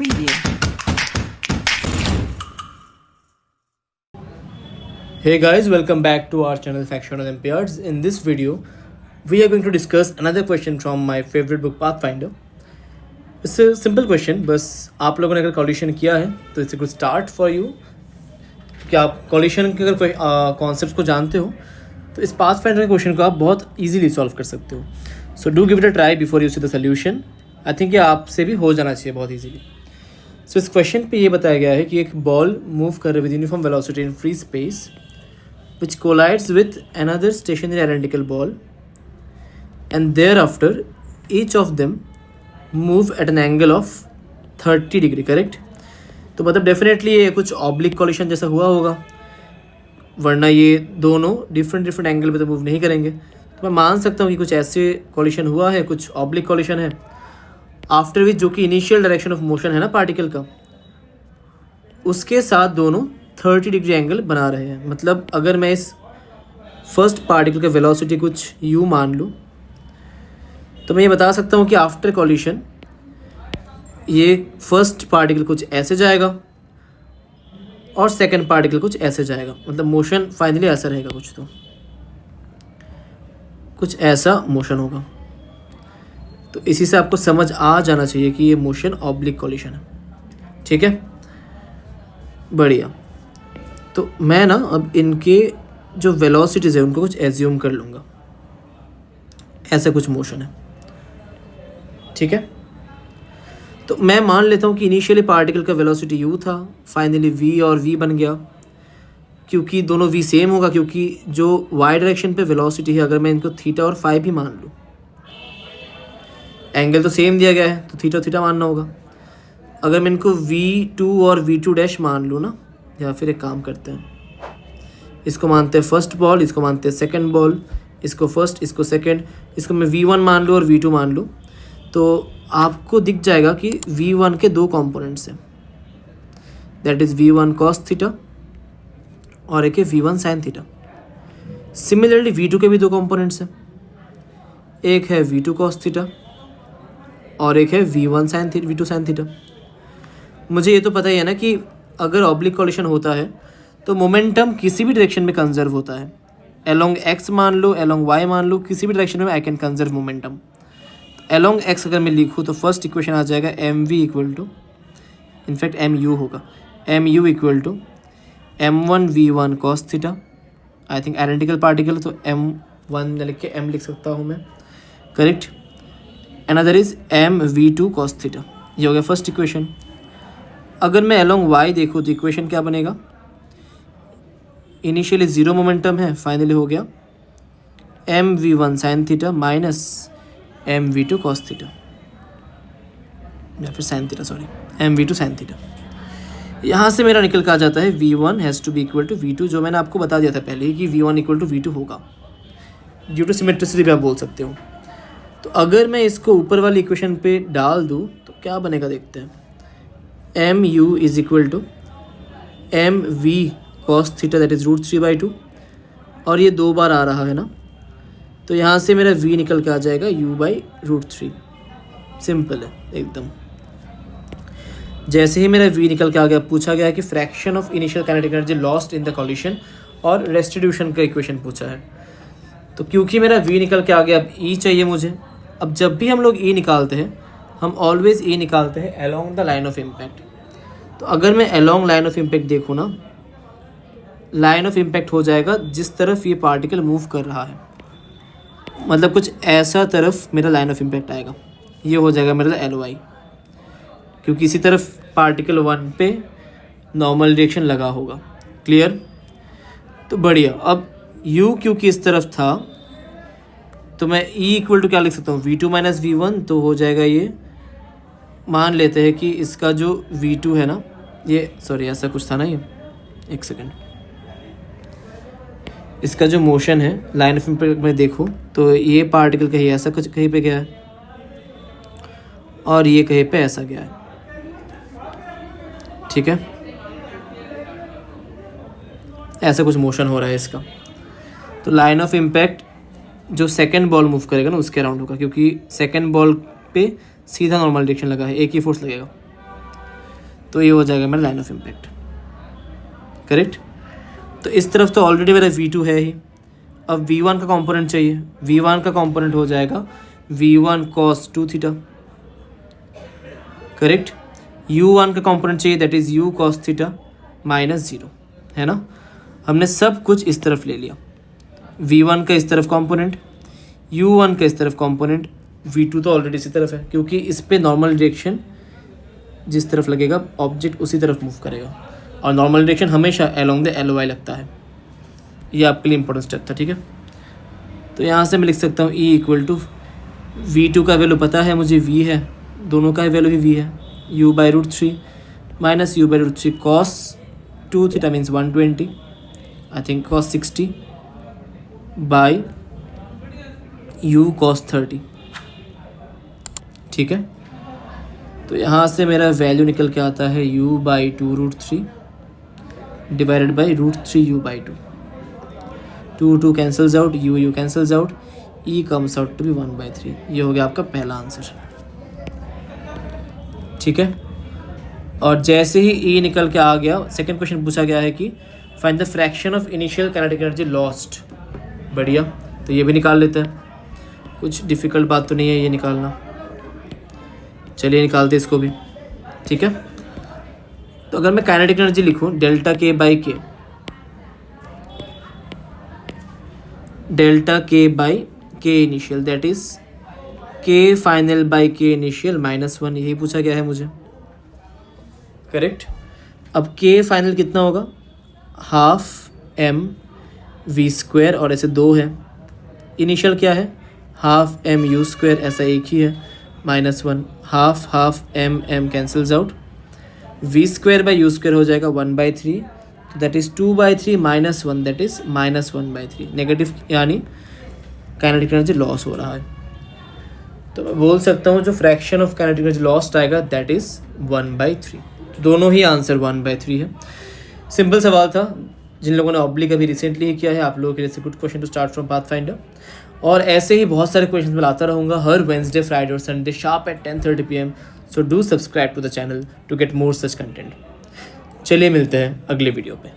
Preview. Hey guys, welcome back to our channel Faction Olympiads. In this video, we are going to discuss another question from my favorite book Pathfinder. It's a simple question, बस आप लोगों ने अगर coalition किया है तो it's a good start for you, कि आप कॉलिशन के अगर कॉन्सेप्ट को जानते हो तो इस पाथफाइंडर के क्वेश्चन को आप बहुत इजीली सॉल्व कर सकते हो. So do give it a try before you see the solution. I think ये आपसे भी हो जाना चाहिए बहुत इजीली. सो इस क्वेश्चन पे ये बताया गया है कि एक बॉल मूव कर रही with uniform velocity in free space which collides with another stationary identical ball, and thereafter each of them move at an angle of 30 degree. Correct. तो मतलब डेफिनेटली ये कुछ ऑब्लिक कॉलिशन जैसा हुआ होगा, वरना ये दोनों डिफरेंट एंगल पे तो मूव नहीं करेंगे. तो मैं मान सकता हूँ कि कुछ ऐसे कॉलिशन हुआ है, कुछ ऑब्लिक कॉलिशन है, आफ्टर विच जो कि इनिशियल डायरेक्शन ऑफ मोशन है ना पार्टिकल का, उसके साथ दोनों 30 डिग्री एंगल बना रहे हैं. मतलब अगर मैं इस फर्स्ट पार्टिकल का वेलोसिटी कुछ u मान लूँ तो मैं ये बता सकता हूँ कि आफ्टर कॉलिशन ये फर्स्ट पार्टिकल कुछ ऐसे जाएगा और सेकंड पार्टिकल कुछ ऐसे जाएगा. मतलब मोशन फाइनली ऐसा रहेगा, कुछ ऐसा मोशन होगा. तो इसी से आपको समझ आ जाना चाहिए कि ये मोशन ऑब्लिक कॉलिशन है. ठीक है, बढ़िया. तो मैं ना अब इनके जो वेलोसिटीज़ है उनको कुछ एज्यूम कर लूँगा. ऐसा कुछ मोशन है, ठीक है. तो मैं मान लेता हूँ कि इनिशियली पार्टिकल का वेलोसिटी u था, फाइनली v और v बन गया, क्योंकि दोनों v सेम होगा, क्योंकि जो y डायरेक्शन पे वेलोसिटी है अगर मैं इनको थीटा और फाई भी मान लूँ, एंगल तो सेम दिया गया है तो थीटा थीटा मानना होगा. अगर मैं इनको v2 और v2 डैश मान लूँ ना, या फिर एक काम करते हैं, इसको मानते हैं फर्स्ट बॉल, इसको मानते हैं सेकंड बॉल, इसको फर्स्ट इसको सेकंड, इसको मैं v1 मान लूँ और v2 मान लूँ, तो आपको दिख जाएगा कि v1 के दो कंपोनेंट्स हैं, that is v1 cos theta और एक है v1 sin theta. Similarly v2 के भी दो कंपोनेंट्स हैं, एक है v2 cos थीटा और एक है v2 sin थीटा. मुझे ये तो पता ही है ना कि अगर ऑब्लिक कॉलिशन होता है तो मोमेंटम किसी भी डायरेक्शन में कंजर्व होता है. अलोंग x मान लो, अलोंग y मान लो, किसी भी डायरेक्शन में I can conserve momentum. Along x अगर मैं लिखूँ तो फर्स्ट इक्वेशन आ जाएगा mv equal to, in fact mu होगा, mu equal to m1 v1 cos theta. I think identical particle तो m1 लिख के m लिख सकता हूँ मैं, correct. Another is mv2 cos theta. ये हो गया फर्स्ट इक्वेशन. अगर मैं अलोंग y देखूँ तो इक्वेशन क्या बनेगा, इनिशियली ज़ीरो मोमेंटम है, फाइनली हो गया mv1 sin theta minus mv2 cos theta, या फिर sin theta, sorry mv2 sin theta. यहाँ से मेरा निकल कर आ जाता है v1 has to be equal to v2, जो मैंने आपको बता दिया था पहले ही कि v1 इक्वल टू v2 होगा, ड्यू टू सिमेट्रिसिटी भी आप बोल सकते हो. तो अगर मैं इसको ऊपर वाली इक्वेशन पे डाल दूँ तो क्या बनेगा देखते हैं. mu is equal to mv cos theta that is √3/2, और ये दो बार आ रहा है ना, तो यहाँ से मेरा v निकल के आ जाएगा u/√3. सिंपल है एकदम. जैसे ही मेरा v निकल के आ गया, पूछा गया है कि fraction of initial kinetic energy lost in the coalition और रेस्टिट्यूशन का इक्वेशन पूछा है. तो क्योंकि मेरा v निकल के आ गया, अब e चाहिए मुझे. अब जब भी हम लोग e निकालते हैं हम ऑलवेज e निकालते हैं along the line of impact. तो अगर मैं अलोंग लाइन ऑफ इम्पैक्ट देखूँ ना, लाइन ऑफ इम्पैक्ट हो जाएगा जिस तरफ ये पार्टिकल मूव कर रहा है, मतलब कुछ ऐसा तरफ मेरा लाइन ऑफ इम्पैक्ट आएगा. ये हो जाएगा मेरा LY, क्योंकि इसी तरफ पार्टिकल 1 पे नॉर्मल डायरेक्शन लगा होगा. क्लियर. तो बढ़िया. अब U क्योंकि इस तरफ था तो मैं E इक्वल टू क्या लिख सकता हूँ, v2 माइनस v1. तो हो जाएगा, ये मान लेते हैं कि इसका जो v2 है ना, ये सॉरी ऐसा कुछ था ना, ये एक सेकेंड, इसका जो मोशन है लाइन ऑफ इम्पैक्ट में देखो तो ये पार्टिकल कहीं ऐसा कुछ कहीं पे गया है और ये कहीं पे ऐसा गया है. ठीक है, ऐसा कुछ मोशन हो रहा है इसका. तो लाइन ऑफ इम्पैक्ट जो सेकंड बॉल मूव करेगा ना उसके अराउंड होगा, क्योंकि सेकंड बॉल पे सीधा नॉर्मल डायरेक्शन लगा है, एक ही फोर्स लगेगा. तो ये हो जाएगा मेरा लाइन ऑफ इम्पैक्ट, करेक्ट। तो इस तरफ तो ऑलरेडी मेरा V2 है ही। अब V1 का कंपोनेंट चाहिए। V1 का कंपोनेंट हो जाएगा V1 cos 2 theta, correct. U1 का कंपोनेंट चाहिए, that is U cos theta -0, है ना। हमने सब कुछ इस तरफ ले लिया। V1 का इस तरफ कंपोनेंट, U1 का इस तरफ कंपोनेंट, V2 तो ऑलरेडी इसी तरफ है, क्योंकि इस पे नॉर्मल डायरेक्शन जिस तरफ लगेगा ऑब्जेक्ट उसी तरफ मूव करेगा, और नॉर्मल डायरेक्शन हमेशा अलोंग द LY लगता है। ये आपके लिए इंपॉर्टेंट स्टेप था, ठीक है। तो यहाँ से मैं लिख सकता हूँ E = V2 का वैल्यू पता है मुझे, V है, दोनों का वैल्यू ही V है, U/√3 minus U/√3 cos 2 theta means 120, I think cos 60 by U cos 30, ठीक है। तो यहाँ से मेरा वैल्यू निकल के आता है U/2√3 divided by √3U/2, 2 cancels out, U cancels out, E comes out to be 1/3। ये हो गया आपका पहला आंसर, ठीक है। और जैसे ही E निकल के आ गया, सेकंड क्वेश्चन पूछा गया है कि find the fraction of initial kinetic energy lost. बढ़िया, तो ये भी निकाल लेते हैं, कुछ डिफ़िकल्ट बात तो नहीं है ये निकालना। चलिए निकालते इसको भी, ठीक है। तो अगर मैं काइनेटिक एनर्जी लिखूँ डेल्टा K बाई के, डेल्टा K बाई के initial, that is K final by K initial -1, यही पूछा गया है मुझे, करेक्ट। अब K फाइनल कितना होगा, 12m(v²), और ऐसे 2 है। इनिशियल क्या है, 12mu², ऐसा एक ही है, -1, half m cancels out, v² by u² हो जाएगा 1/3, that is 2/3 -1, that is -1/3, negative, यानी काइनेटिक एनर्जी लॉस हो रहा है। तो मैं बोल सकता हूँ जो fraction of kinetic energy lost आएगा दैट इज़ 1/3। दोनों ही आंसर 1/3 है। सिंपल सवाल था, जिन लोगों ने ऑब्लिक अभी रिसेंटली ही किया है आप लोगों के लिए good question to start from Pathfinder. और ऐसे ही बहुत सारे क्वेश्चन मैं लाता रहूँगा हर वेंसडे, फ्राइडे और Sunday sharp at 10:30 PM। So do subscribe to the channel to get more such content. चलिए मिलते हैं अगले वीडियो पे।